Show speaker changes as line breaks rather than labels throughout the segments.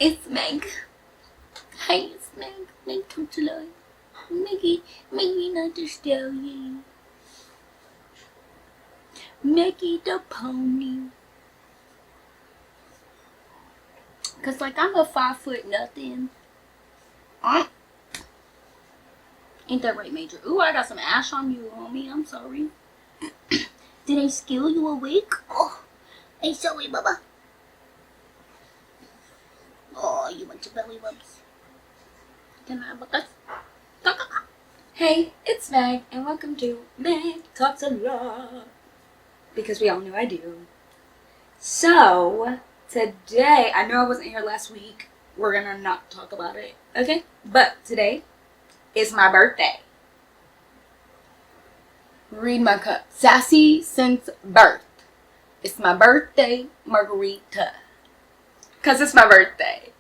It's Meg. Hi, it's Meg. Meg Tutuloy. Meggy not the stallion. Meggy the pony. Cause like I'm a 5 foot nothing. Ain't that right, Major? Ooh, I got some ash on you, homie. I'm sorry. Did I scare you awake? Oh, I'm sorry, Baba. Oh, you went to belly rubs. Can I have a kiss? Hey, it's Meg, and welcome to Meg Talks a Lot. Because we all know I do. So, today, I know I wasn't here last week. We're gonna not talk about it, okay? But today is my birthday. Read my cup. Sassy since birth. It's my birthday, margarita. Because it's my birthday.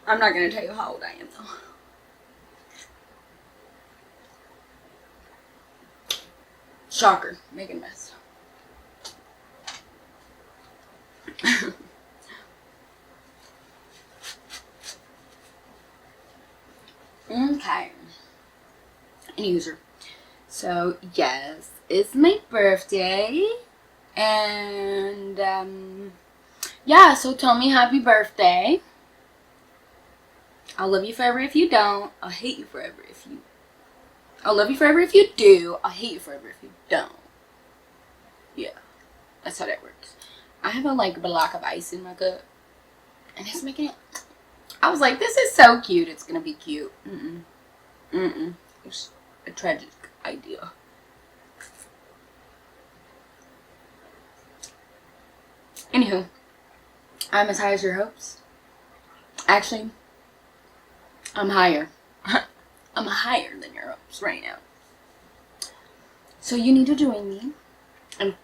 I'm not going to tell you how old I am, though. Shocker. Making a mess. Okay. Any user. So, yes, it's my birthday. And, yeah, so tell me happy birthday. I'll love you forever if you don't. I'll hate you forever if you... I'll love you forever if you do. I'll hate you forever if you don't. Yeah, that's how that works. I have a, like, block of ice in my cup. And it's making it... I was like, this is so cute. It's gonna be cute. It's a tragic idea. Anywho, I'm as high as your hopes. Actually, I'm higher. I'm higher than your hopes right now. So you need to join me. And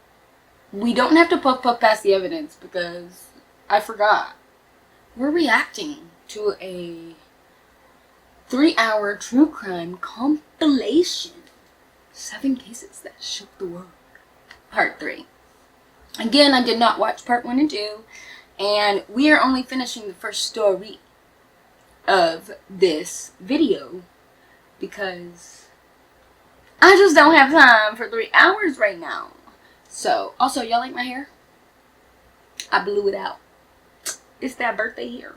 we don't have to puff past the evidence because I forgot. We're reacting to a 3-hour true crime compilation. 7 cases that shook the world. Part 3. Again, I did not watch part 1 and 2. And we are only finishing the first story of this video. Because I just don't have time for 3 hours right now. So, also, y'all like my hair? I blew it out. It's that birthday hair.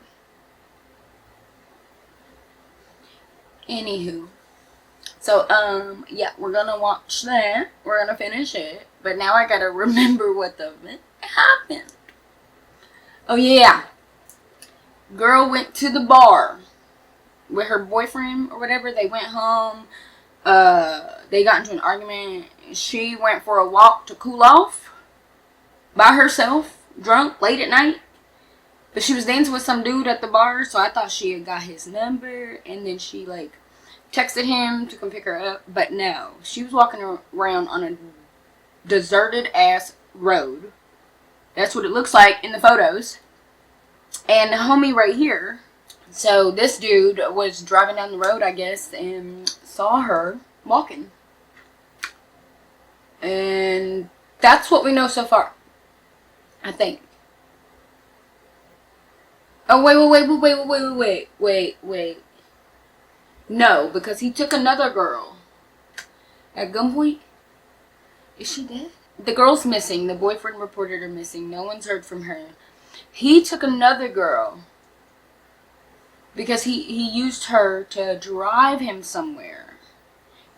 Anywho. So, yeah, we're gonna watch that. We're gonna finish it. But now I gotta remember what the event happened. Oh, yeah. Girl went to the bar with her boyfriend or whatever. They went home. They got into an argument. She went for a walk to cool off by herself, drunk, late at night. But she was dancing with some dude at the bar, so I thought she had got his number. And then she, like, texted him to come pick her up. But no, she was walking around on a deserted-ass road. That's what it looks like in the photos. And the homie right here. So this dude was driving down the road, I guess, and saw her walking. And that's what we know so far. I think. Oh, wait. No, because he took another girl. At gunpoint? Is she dead? The girl's missing. The boyfriend reported her missing. No one's heard from her. He took another girl. Because he used her to drive him somewhere.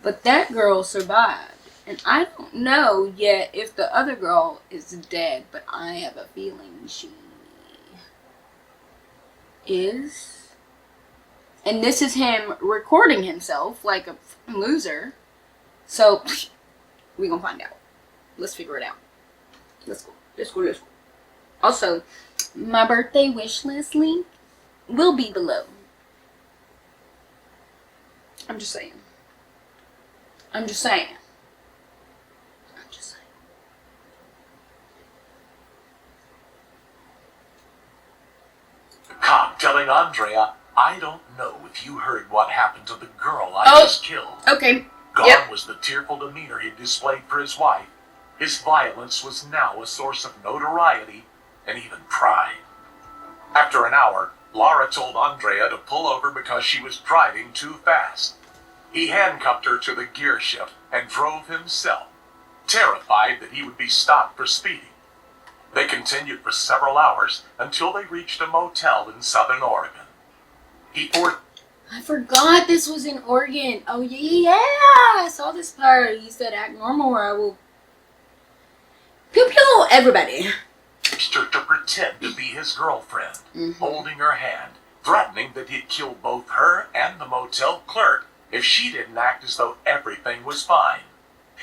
But that girl survived. And I don't know yet if the other girl is dead. But I have a feeling she is. And this is him recording himself like a loser. So, we gonna find out. Let's figure it out. Let's go. Also, my birthday wish list link will be below. I'm just saying.
Cop telling Andrea, I don't know if you heard what happened to the girl I just killed.
Okay.
Gone was the tearful demeanor he displayed for his wife. His violence was now a source of notoriety and even pride. After an hour, Laura told Andrea to pull over because she was driving too fast. He handcuffed her to the gear shift and drove himself, terrified that he would be stopped for speeding. They continued for several hours until they reached a motel in Southern Oregon.
I forgot this was in Oregon. Oh, yeah, I saw this part. He said, act normal or I will pew pew everybody.
Forced her to pretend to be his girlfriend, holding her hand, threatening that he'd kill both her and the motel clerk if she didn't act as though everything was fine.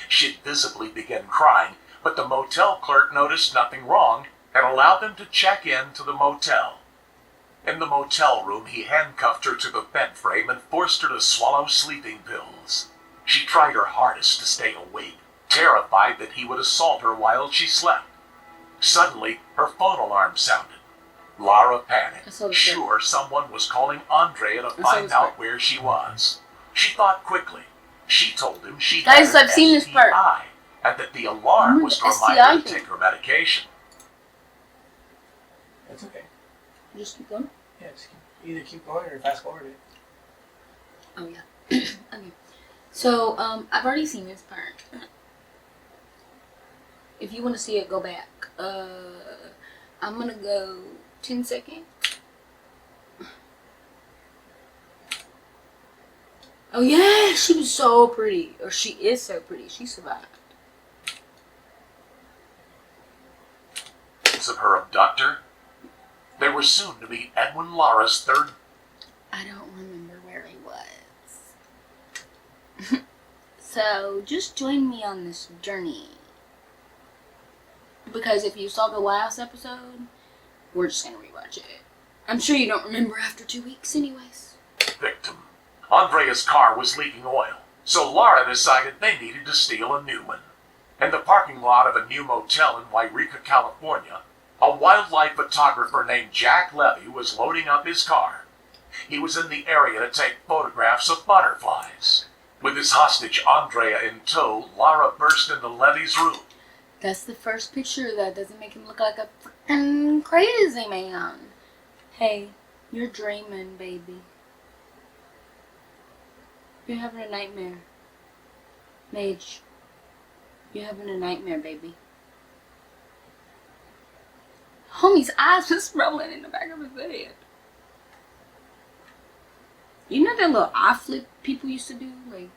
She'd visibly begin crying, but the motel clerk noticed nothing wrong and allowed them to check in to the motel. In the motel room, he handcuffed her to the bed frame and forced her to swallow sleeping pills. She tried her hardest to stay awake, terrified that he would assault her while she slept. Suddenly, her phone alarm sounded. Laura panicked, sure someone was calling Andrea to find out where she was. She thought quickly. She told him she had an
I've seen this part.
STI, and that the alarm was to remind her to take her medication.
That's okay.
Just keep going?
Yeah, just either keep going or fast forward it.
Oh, yeah. Okay. So, I've already seen this part. If you want to see it, go back. I'm gonna go 10 seconds. Oh yeah, she was so pretty. Or she is so pretty. She survived.
Of her abductor, they were soon to meet Edwin Laura's third.
I don't remember where he was. So, just join me on this journey. Because if you saw the last episode, we're just gonna rewatch it. I'm sure you don't remember after 2 weeks anyways.
Victim. Andrea's car was leaking oil, so Laura decided they needed to steal a new one. In the parking lot of a new motel in Yreka, California, a wildlife photographer named Jack Levy was loading up his car. He was in the area to take photographs of butterflies. With his hostage Andrea in tow, Laura burst into Levy's room.
That's the first picture that doesn't make him look like a freaking crazy man. Hey, you're dreaming, baby. You're having a nightmare. Mage, you're having a nightmare, baby. Homie's eyes was rolling in the back of his head. You know that little eye flip people used to do? Like,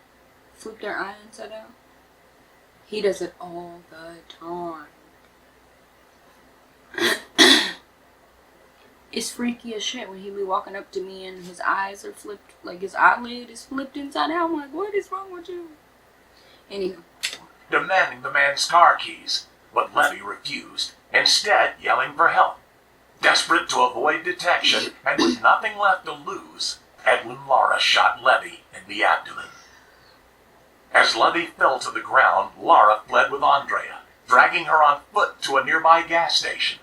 flip their eye inside out? He does it all the time. It's freaky as shit when he be walking up to me and his eyes are flipped, like his eyelid is flipped inside out. I'm like, what is wrong with you? Anywho.
Demanding the man's car keys, but Levy refused, instead yelling for help. Desperate to avoid detection and with nothing left to lose, Edwin Laura shot Levy in the abdomen. As Levy fell to the ground, Laura fled with Andrea, dragging her on foot to a nearby gas station.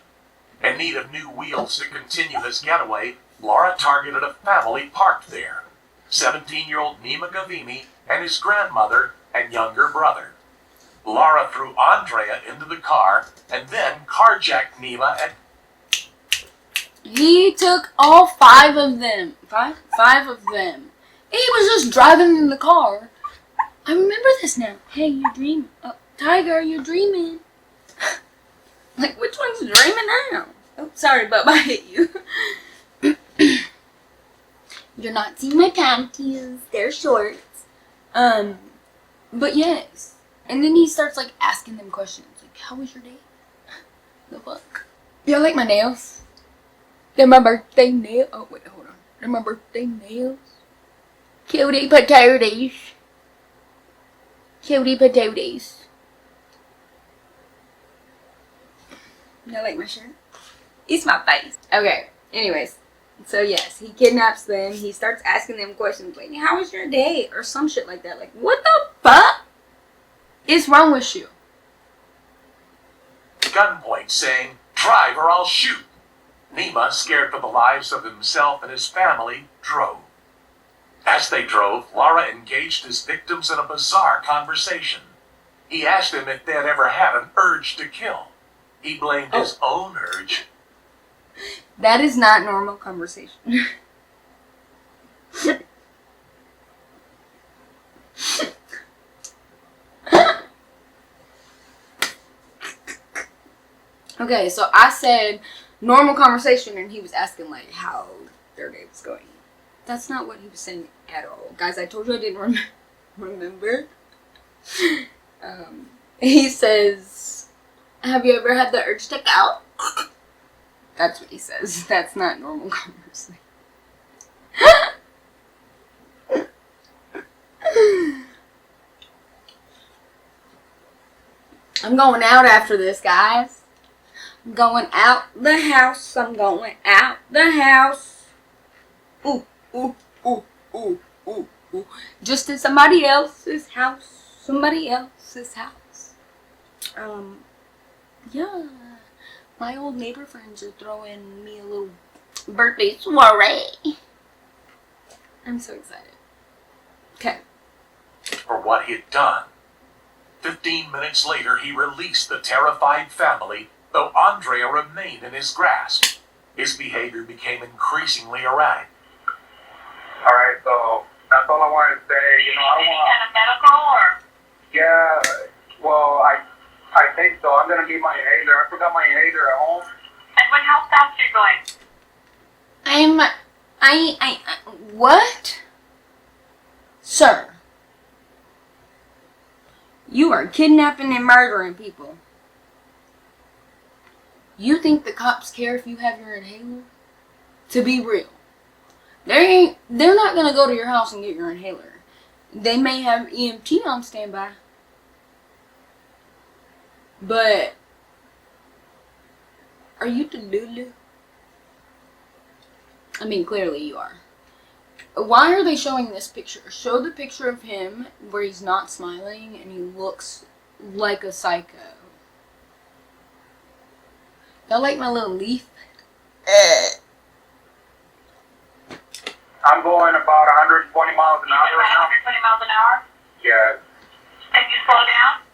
In need of new wheels to continue this getaway, Laura targeted a family parked there. 17-year-old Nima Gavimi and his grandmother and younger brother. Laura threw Andrea into the car and then carjacked Nima and...
He took all 5 of them. Five of them. He was just driving in the car. I remember this now. Hey, you're dreaming. Oh, Tiger, you're dreaming. Like, which one's dreaming now? Oh, sorry, bub, I hit you. You're not seeing my panties. They're shorts. But yes. And then he starts, like, asking them questions. Like, how was your day? The fuck? Do you like my nails? They're my birthday nails. Oh, wait, hold on. They're my birthday nails. Cutie potatoes. Cutie potatoes. You like my shirt? It's my face. Okay, anyways. So yes, he kidnaps them. He starts asking them questions like, how was your day? Or some shit like that. Like, what the fuck is wrong with you?
Gunpoint saying, drive or I'll shoot. Nima, scared for the lives of himself and his family, drove. As they drove, Laura engaged his victims in a bizarre conversation. He asked them if they had ever had an urge to kill. He blamed his own urge.
That is not normal conversation. Okay, so I said normal conversation, and he was asking like how their day was going. That's not what he was saying at all, guys. I told you I didn't remember. He says, "Have you ever had the urge to go?" That's what he says. That's not normal conversation. I'm going out after this, guys. I'm going out the house. I'm going out the house. Ooh, ooh, ooh, ooh, ooh, ooh. Just in somebody else's house. Somebody else's house. Yeah. My old neighbor friends are throwing me a little birthday soiree. I'm so excited. Okay.
For what he'd done. 15 minutes later, he released the terrified family, though Andrea remained in his grasp. His behavior became increasingly erratic.
Alright, so that's all I wanted to say. You know, I want...
kind of medical or?
Yeah, well, I think so. I'm gonna need my inhaler. I forgot my inhaler at home.
And how fast are you going?
What? Sir. You are kidnapping and murdering people. You think the cops care if you have your inhaler? To be real. They're not gonna go to your house and get your inhaler. They may have EMT on standby. But are you delulu? I mean, clearly you are. Why are they showing this picture? Show the picture of him where he's not smiling and he looks like a psycho. Y'all like my little leaf?
I'm going about 120 miles an hour right now.
120 miles an hour?
Yeah.
Can you slow down?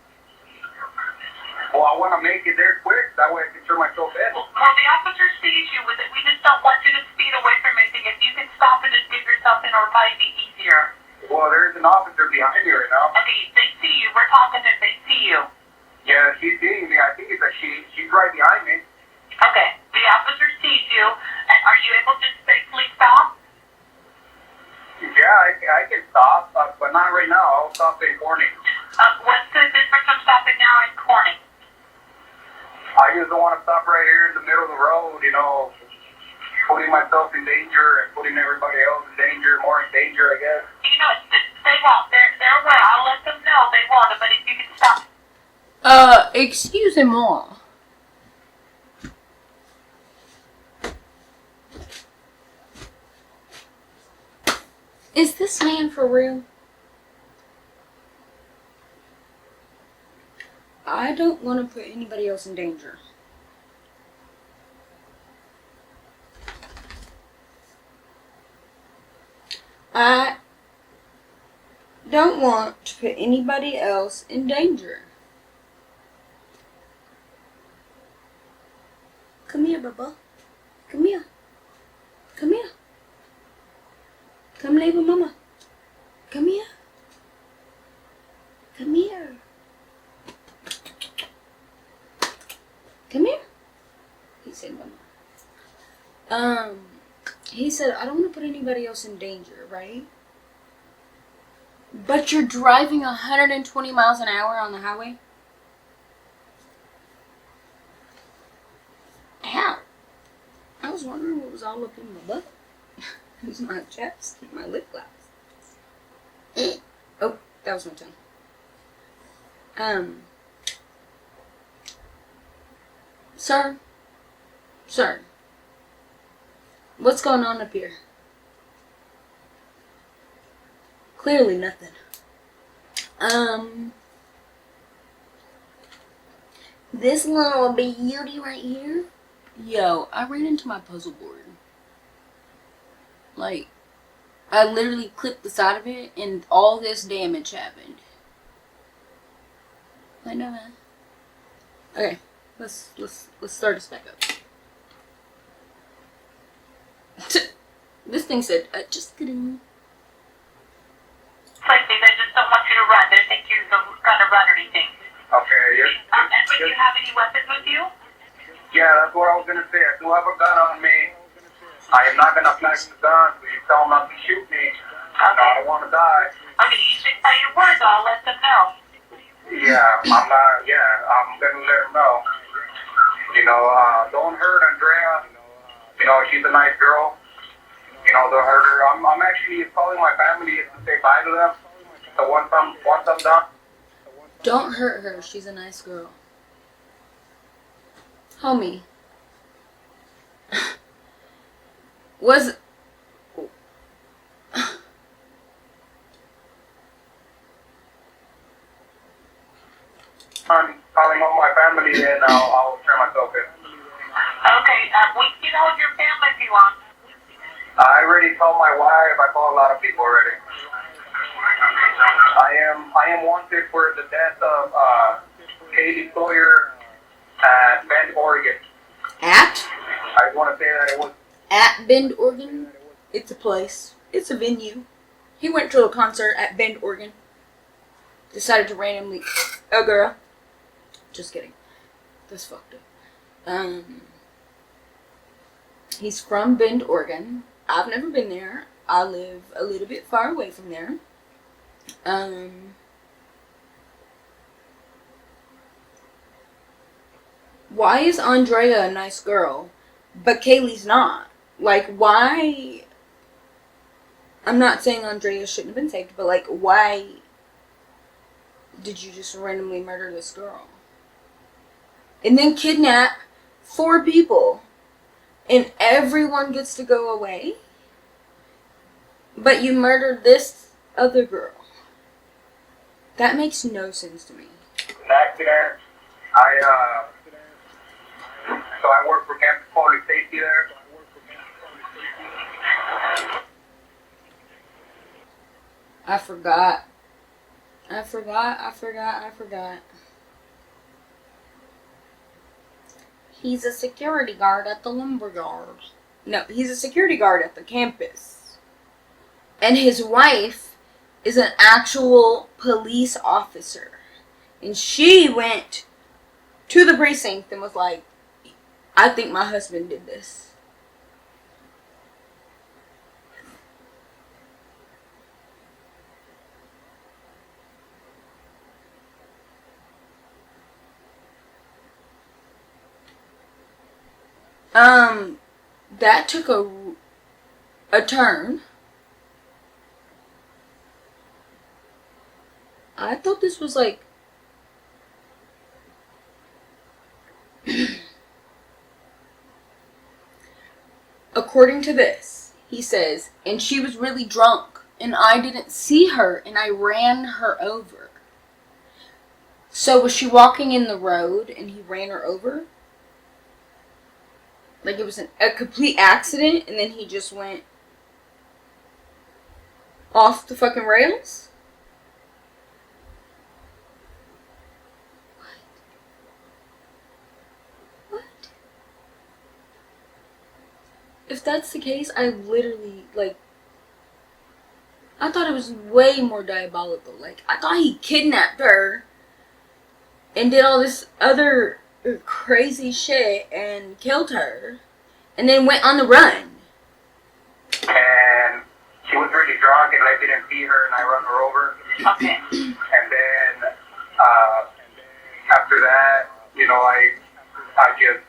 Well, I want to make it there quick. That way I can turn myself in.
Well, the officer sees you with it. We just don't want you to speed away from anything. If you can stop it and get yourself in, it'll probably be easier.
Well, there's an officer behind me right now.
Okay, they see you. We're talking to them. They see you.
Yeah, she's seeing me. I think it's a she. She's right behind me.
Okay, the officer sees you. And are you able to safely stop?
Yeah, I can stop, but not right now. I'll stop in Corning.
What's the difference from stopping now and Corning?
I just don't want to stop right here in the middle of the road, you know, putting myself in danger and putting everybody else in danger, more in danger, I guess.
You know, they won't. They're aware. I'll let them know they won't. But if you can stop.
Excusez-moi. Is this man for real? I don't want to put anybody else in danger. I don't want to put anybody else in danger. Come here, Bubba. Come here. Come here. Come lay with Mama. Come here. Come here. Come here. He said, Mama. He said, I don't want to put anybody else in danger, right? But you're driving 120 miles an hour on the highway? How? I was wondering what was all up in my butt. It was my chest and my lip gloss. Oh, that was my tongue. Sir, what's going on up here? Clearly nothing. This little beauty right here. Yo, I ran into my puzzle board. Like, I literally clipped the side of it and all this damage happened. I know that. Okay, let's start this back up. This thing said, just kidding.
It's like they just don't want you to run. They think you're gonna run or anything.
Okay, yes.
And do you have any weapons with you?
Yeah, that's what I was gonna say. I do have a gun on me. I am not gonna flash the gun, so you tell them not to shoot me. I don't want to die.
Okay, you should say your words. I'll let them know.
Yeah, I'm not. Yeah, I'm gonna let them know. You know, don't hurt Andrea. You know, she's a nice girl. You know, don't hurt her. I'm actually calling my family to say bye to them. So once I'm done.
Don't hurt her. She's a nice girl. Homie. Was...
I'm calling all my family and I'll turn myself in.
Okay, we can hold your family if you want.
I already told my wife. I called a lot of people already. I am wanted for the death of Katie Sawyer at Bend, Oregon.
At?
I want to say that it was
At Bend, Oregon? It's a place. It's a venue. He went to a concert at Bend, Oregon. Decided to randomly... Oh, girl. Just kidding. That's fucked up. He's from Bend, Oregon. I've never been there. I live a little bit far away from there. Why is Andrea a nice girl, but Kaylee's not? Like, why? I'm not saying Andrea shouldn't have been saved, but like, why did you just randomly murder this girl? And then kidnap 4 people, and everyone gets to go away? But you murdered this other girl. That makes no sense to me.
an accident. So I work for Campus Public Safety there.
I forgot. He's a security guard at the lumber yard. No, he's a security guard at the campus. And his wife is an actual police officer. And she went to the precinct and was like, I think my husband did this. That took a turn. I thought this was like... According to this, he says, and she was really drunk, and I didn't see her, and I ran her over. So was she walking in the road, and he ran her over? Like it was a complete accident, and then he just went off the fucking rails? What? If that's the case, I literally, like, I thought it was way more diabolical. Like, I thought he kidnapped her and did all this other crazy shit and killed her and then went on the run.
And she was really drunk and I didn't see her and I run her over.
Okay.
And then after that, you know, I just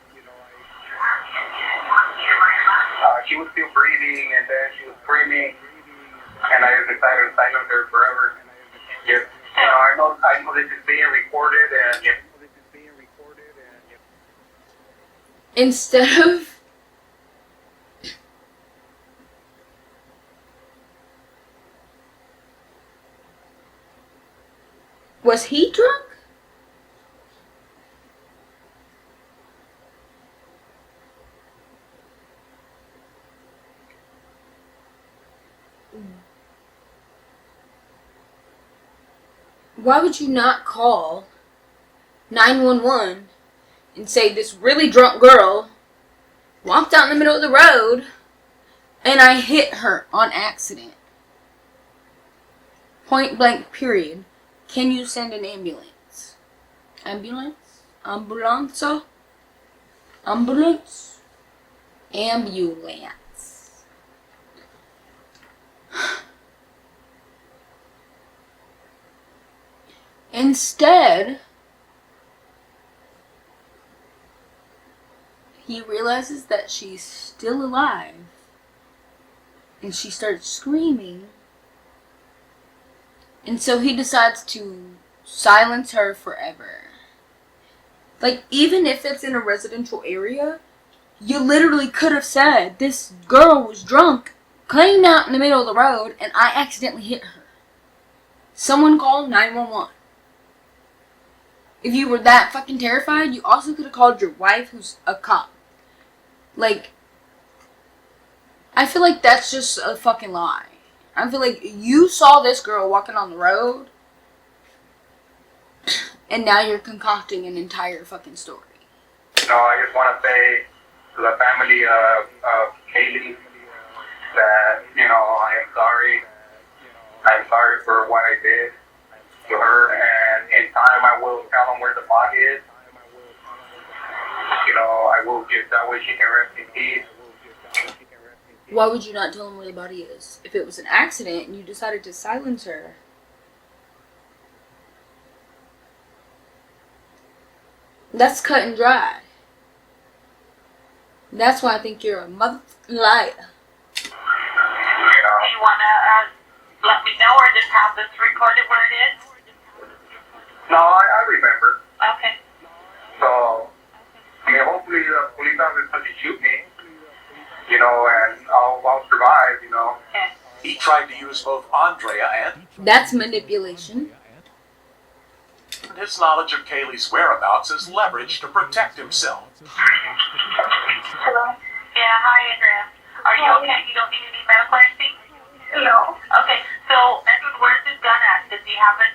she was still breathing and then she was screaming and I decided to silence her forever. Yes. You know, I know this is being recorded and yes.
Instead of was he drunk? Why would you not call 911 and say this really drunk girl walked out in the middle of the road and I hit her on accident. Point blank, period. Can you send an ambulance? Ambulance? Ambulance? Ambulance? Ambulance. Instead, he realizes that she's still alive. And she starts screaming. And so he decides to silence her forever. Like, even if it's in a residential area, you literally could have said, this girl was drunk, clean out in the middle of the road, and I accidentally hit her. Someone called 911. If you were that fucking terrified, you also could have called your wife, who's a cop. Like, I feel like that's just a fucking lie. I feel like you saw this girl walking on the road, and now you're concocting an entire fucking story.
No, I just want to say to the family of Kaylee that, I am sorry. I'm sorry for what I did to her, and in time I will tell them where the body is. I will give that way she can rest in peace.
Why would you not tell him where the body is? If it was an accident and you decided to silence her. That's cut and dry. That's why I think you're a motherfucking liar.
Do you want to let me know, or just have this recorded where it is?
No, I remember.
Okay.
So, hopefully the police officer doesn't shoot me, and I'll survive,
Okay.
He tried to use both Andrea and
That's manipulation.
his knowledge of Kaylee's whereabouts as leverage to protect himself.
Hello? Yeah, hi, Andrea. Are you okay? You don't need any medical or anything? No. Okay, so Edward, where's his gun at? Does he have it?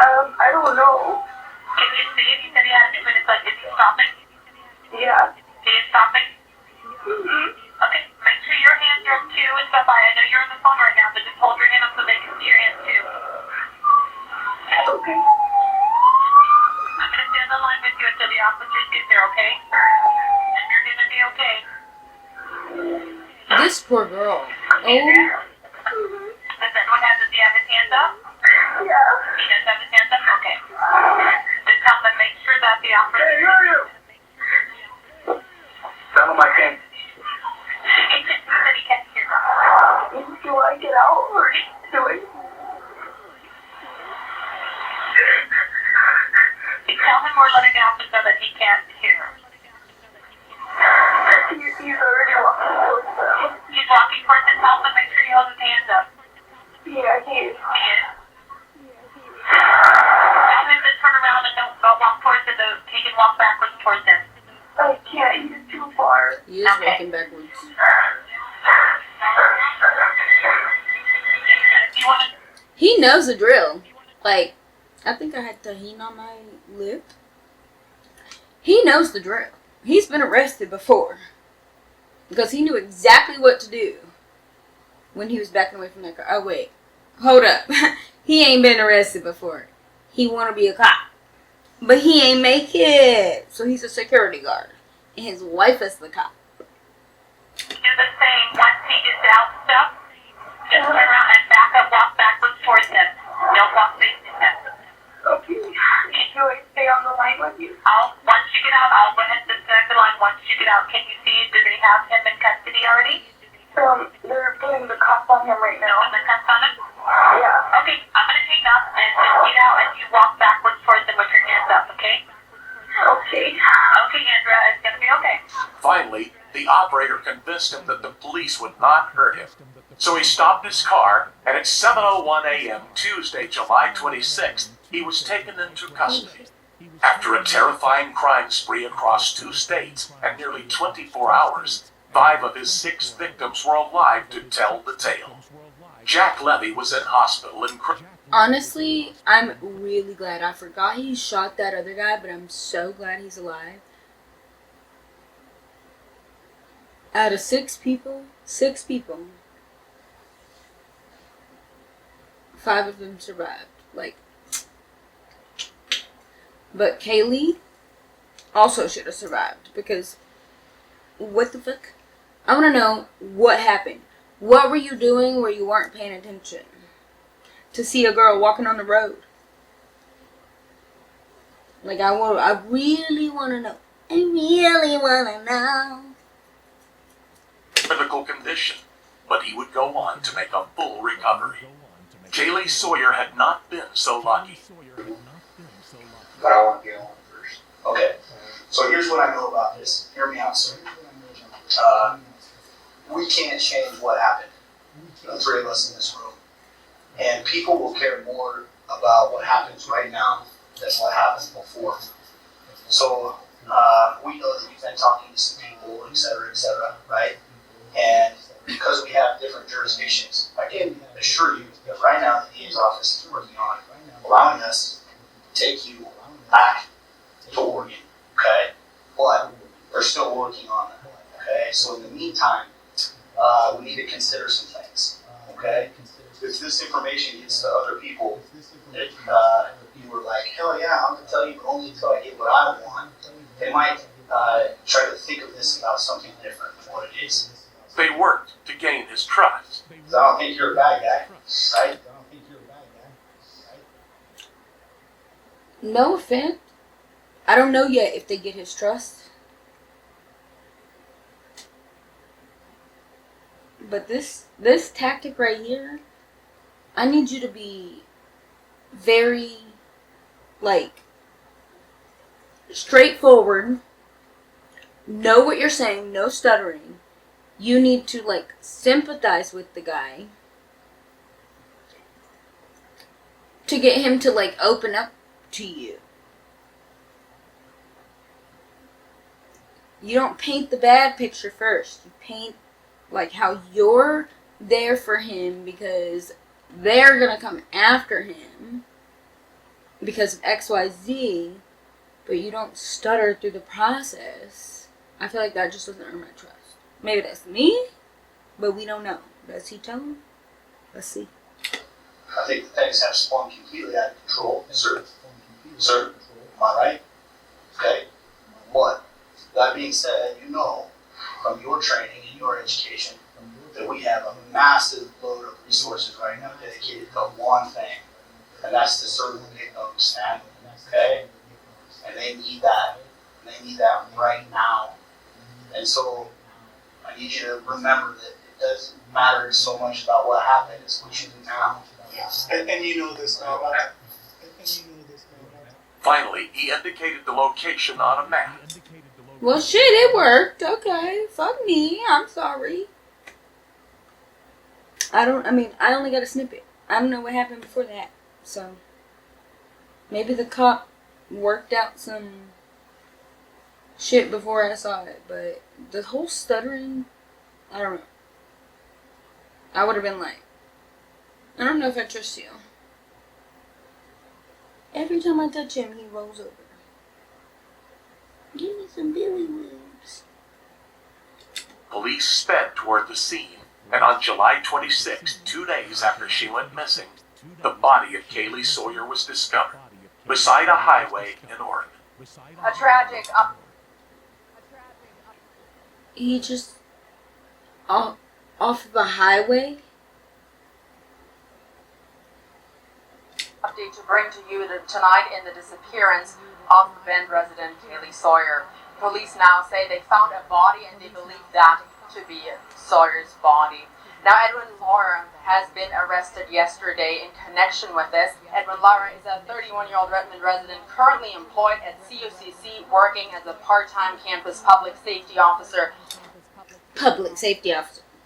I don't know.
Can you see it? He said he had it, but it's like, is he stopping?
Yeah.
He is stopping?
Mm-hmm.
Okay, make sure your hands are up too and stuff. I know you're on the phone right now, but just hold your hand up so they can see your hands too.
Okay.
I'm gonna stay on the line with you until the officers get there, okay? And you're gonna be okay.
This poor girl. Oh.
Mm-hmm.
Does he have his hands up?
Yeah.
He does have his hands up? Okay. Just tell them, make sure that the officers...
Tell him I can't.
He said he can't hear.
Do I get out or do I?
Tell him we're letting the officer know that he can't hear.
He's already walking towards them.
He's walking towards his house, and make sure he holds his hands up.
Yeah, he is.
He is. Tell him to turn around and don't walk towards him. He can walk backwards towards him.
I can't. He's too far.
He is walking backwards.
If you want to...
He knows the drill. Like, I think I had tahini on my lip. He knows the drill. He's been arrested before. Because he knew exactly what to do when he was backing away from that car. Oh, wait. Hold up. He ain't been arrested before. He want to be a cop. But he ain't make it. So he's a security guard. And his wife is the cop.
Do the same once he gets out stuff. Just turn around and back up, walk backwards towards him. Don't walk facing him.
Okay. Do I stay on the line with you?
Once you get out, I'll go ahead and disconnect the line. Once you get out, can you see, do they have him in custody already?
They're putting the cuffs on him right now.
The cuffs on him?
Yeah.
Okay, I'm gonna hang up and just get out and you walk backwards towards him with your hands up, okay?
Okay.
Okay, Andrea, it's gonna be okay.
Finally, the operator convinced him that the police would not hurt him. So he stopped his car, and at 7:01 a.m. Tuesday, July 26th, he was taken into custody. After a terrifying crime spree across 2 states and nearly 24 hours, 5 of his 6 victims were alive to tell the tale. Jack Levy was in hospital in...
Honestly, I'm really glad. I forgot he shot that other guy, but I'm so glad he's alive. Out of six people, 5 of them survived. Like, but Kaylee also should have survived because what the fuck? I want to know what happened. What were you doing where you weren't paying attention to see a girl walking on the road? Like, I really want to know. I really want to know.
Critical condition, but he would go on to make a full recovery. Kaylee Sawyer had not been so lucky.
But I want to get on first. Okay, so here's what I know about this. Hear me out, sir. We can't change what happened. The 3 of us in this room. And people will care more about what happens right now than what happened before. So we know that you've been talking to some people, et cetera, right? And because we have different jurisdictions, I can assure you that right now the DA's office is working on allowing us to take you back to Oregon, okay? But they're still working on that, okay? So in the meantime, we need to consider some things, okay? If this information gets to other people, that you were like, hell yeah, I'm gonna tell you, but only until I get what I want, they might try to think of this about something different than what it is.
They worked to gain his trust.
So I don't think you're a bad guy, right?
No offense. I don't know yet if they get his trust. But this tactic right here, I need you to be very, like, straightforward. Know what you're saying, no stuttering. You need to, like, sympathize with the guy to get him to, like, open up to you. You don't paint the bad picture first. You paint, like, how you're there for him because they're gonna come after him because of XYZ, but you don't stutter through the process. I feel like that just doesn't earn my trust. Maybe that's me, but we don't know. Does he tell him? Let's see.
I think things have spun completely out of control, sir. Sir, am I right? Okay. But that being said, you know from your training and your education that we have a massive load of resources right now dedicated to one thing, and that's to serve the victims, man. Okay? And they need that. And they need that right now. And so I need you to remember that it doesn't matter so much about what happened, it's what you do now.
And you know this now, right?
Finally, he indicated the location on a map.
Well, shit, it worked. Okay, fuck me. I'm sorry. I only got a snippet. I don't know what happened before that. So, maybe the cop worked out some shit before I saw it. But the whole stuttering, I don't know. I would have been like, I don't know if I trust you. Every time I touch him, he rolls over. Give me some Billy Williams.
Police sped toward the scene, and on July 26, 2 days after she went missing, the body of Kaylee Sawyer was discovered beside a highway in Oregon.
A tragic
He just off of a highway.
Update to bring to you tonight in the disappearance of Bend resident Kaylee Sawyer. Police now say they found a body and they believe that to be Sawyer's body. Now, Edwin Lara has been arrested yesterday in connection with this. Edwin Lara is a 31-year-old Redmond resident currently employed at COCC working as a part-time campus public safety officer.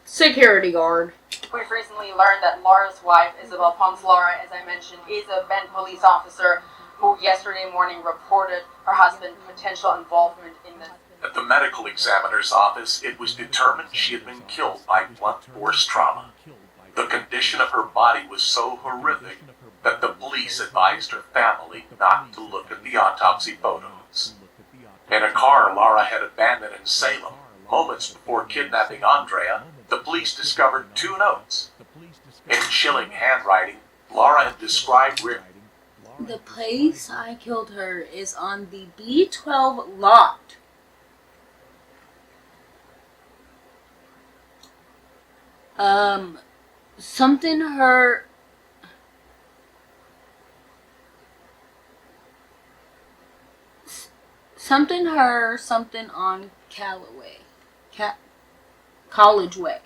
Security guard.
We've recently learned that Lara's wife, Isabel Ponce Lara, as I mentioned, is a Bend police officer who yesterday morning reported her husband's potential involvement in this.
At the medical examiner's office, it was determined she had been killed by blunt force trauma. The condition of her body was so horrific that the police advised her family not to look at the autopsy photos. In a car Lara had abandoned in Salem, moments before kidnapping Andrea, the police discovered 2 notes. In chilling handwriting, Laura had described where
The place I killed her is on the B12 lot. Something her... Something on Callaway. College Way.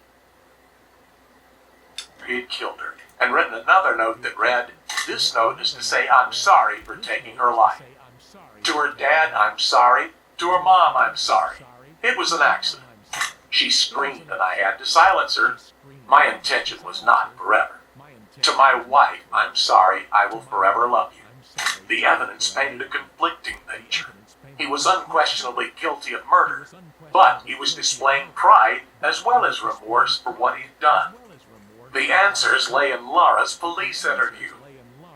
he had killed her, and written another note that read, "This note is to say I'm sorry for taking her life. To her dad, I'm sorry. To her mom, I'm sorry. It was an accident. She screamed and I had to silence her. My intention was not forever. To my wife, I'm sorry. I will forever love you." The evidence painted a conflicting picture. He was unquestionably guilty of murder, but he was displaying pride as well as remorse for what he'd done. The answers lay in Laura's police interview.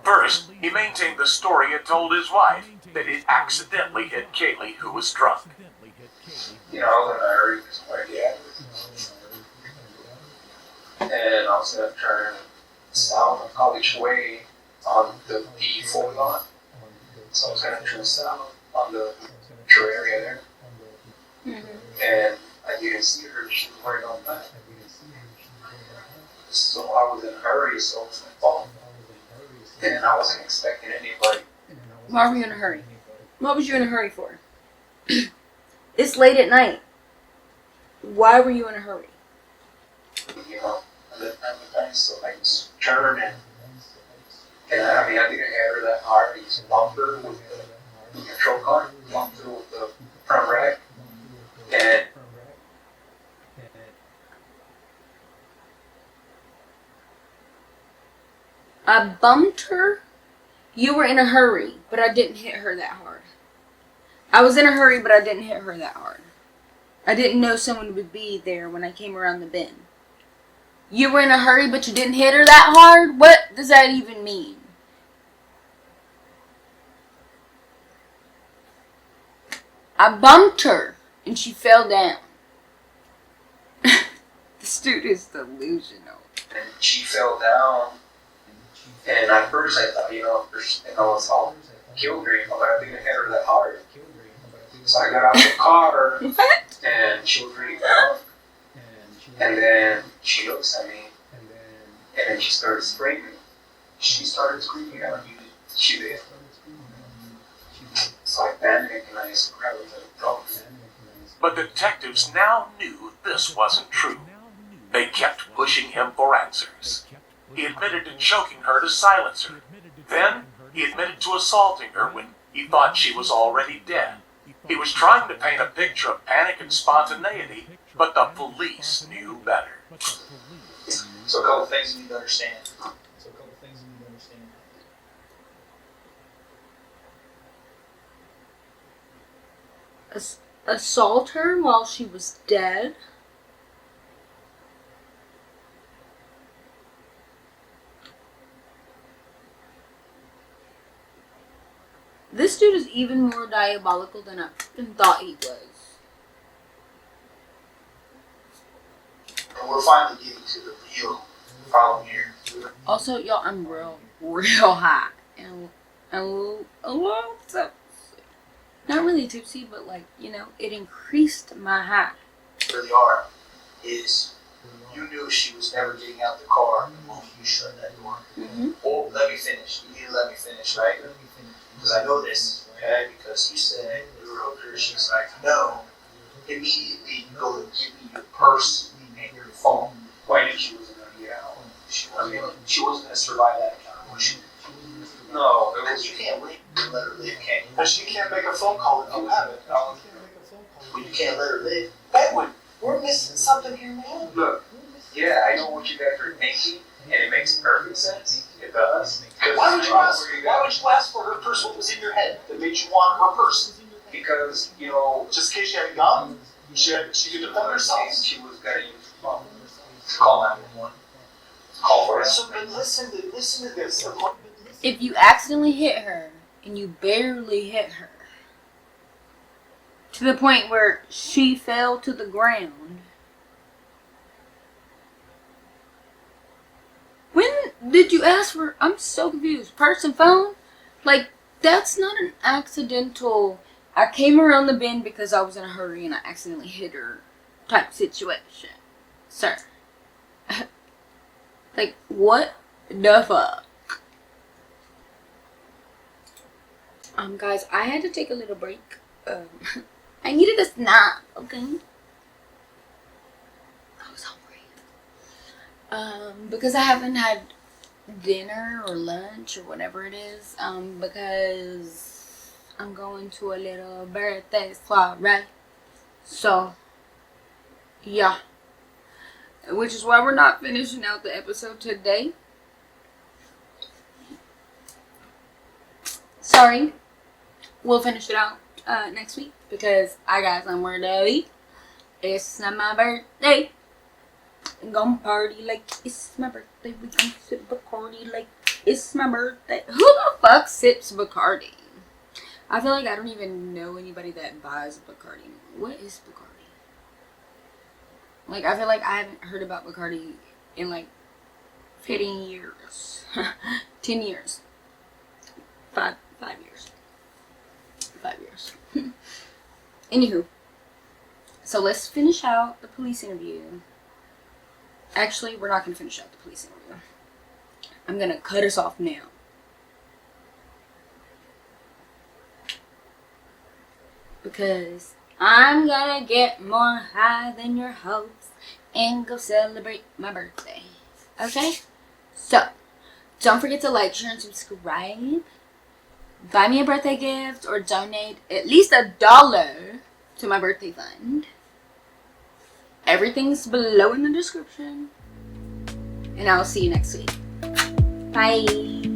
First, he maintained the story he had told his wife, that he'd accidentally hit Kaylee, who was drunk.
You know, I was in a hurry because of my dad. And I was going to turn south on College Way on the B4 lot. So I was going to turn south on the metro area there. And I didn't see her. She was right on that. So I was in a hurry, so I was my fault. And I wasn't expecting anybody.
Why were you in a hurry? What was you in a hurry for? It's late at night. Why were you in a hurry?
You know, I lived on the bank, so I just turned and I mean, I didn't hit her that hard. I just bumped her with the control car, bumped her with the front rack, and
I bumped her. You were in a hurry, but I didn't hit her that hard. I was in a hurry, but I didn't hit her that hard. I didn't know someone would be there when I came around the bend. You were in a hurry, but you didn't hit her that hard? What does that even mean? I bumped her, and she fell down. This dude is delusional.
and she fell down. And at first I thought, it's all killed her, but I didn't hit her that hard. So I got out of the car,
What?
and she was really down. And then she looks at me, and then she started screaming. She started screaming at me. She did. So I panicked and I just grabbed her to the dog.
But detectives now knew this wasn't true. They kept pushing him for answers. He admitted to choking her to silence her. Then, he admitted to assaulting her when he thought she was already dead. He was trying to paint a picture of panic and spontaneity, but the police knew better.
So a couple things you need to understand.
Assault her while she was dead? This dude is even more diabolical than I thought he was.
And we're finally getting to the real problem here.
Also, y'all, I'm real high. And a little tipsy. Not really tipsy, but it increased my high.
Where they are is you knew she was never getting out the car the moment you shut that door.
Mm-hmm.
Well, let me finish. You need to let me finish, right? Because I know this, okay? Because you said you were hooker. She's like, no. Immediately you go to give me your purse and your phone.
Why did she wasn't going to get out?
She wasn't going to survive that encounter, was she?
No, it
Because
was.
you can't let her live, can you?
But she can't make a phone call if you have it.
Well, you can't let her live.
Edwin, we're missing something here, man.
Look, yeah, I know what you guys are thinking, and it makes perfect sense. It does.
Why would you ask? Why would you ask for her purse? What was in your head that made you want her purse?
Because,
Just in case she had a gun? She could defend herself.
she was going to use the phone.
Call 911. Call for it.
So, but listen to this.
If you accidentally hit her and you barely hit her, To the point where she fell to the ground. When did you ask for? I'm so confused. Purse and phone? Like, that's not an accidental, I came around the bend because I was in a hurry and I accidentally hit her type situation. Sir. Like, what the fuck? Guys, I had to take a little break. I needed a snack, okay? I was hungry. Because I haven't had dinner or lunch or whatever it is. Because I'm going to a little birthday soiree. So, yeah. Which is why we're not finishing out the episode today. Sorry. We'll finish it out next week because I got somewhere to eat. It's not my birthday. I'm gonna party like it's my birthday. We gonna sip Bacardi like it's my birthday. Who the fuck sips Bacardi? I feel like I don't even know anybody that buys Bacardi. What is Bacardi? Like, I feel like I haven't heard about Bacardi in like 15 years. 10 years. 5 years. 5 years. Anywho. So let's finish out the police interview. Actually, we're not going to finish out the police interview. I'm going to cut us off now. Because I'm going to get more high than your hopes and go celebrate my birthday. Okay? So, don't forget to like, share, and subscribe. Buy me a birthday gift or donate at least $1 to my birthday fund. Everything's below in the description. And I'll see you next week. Bye.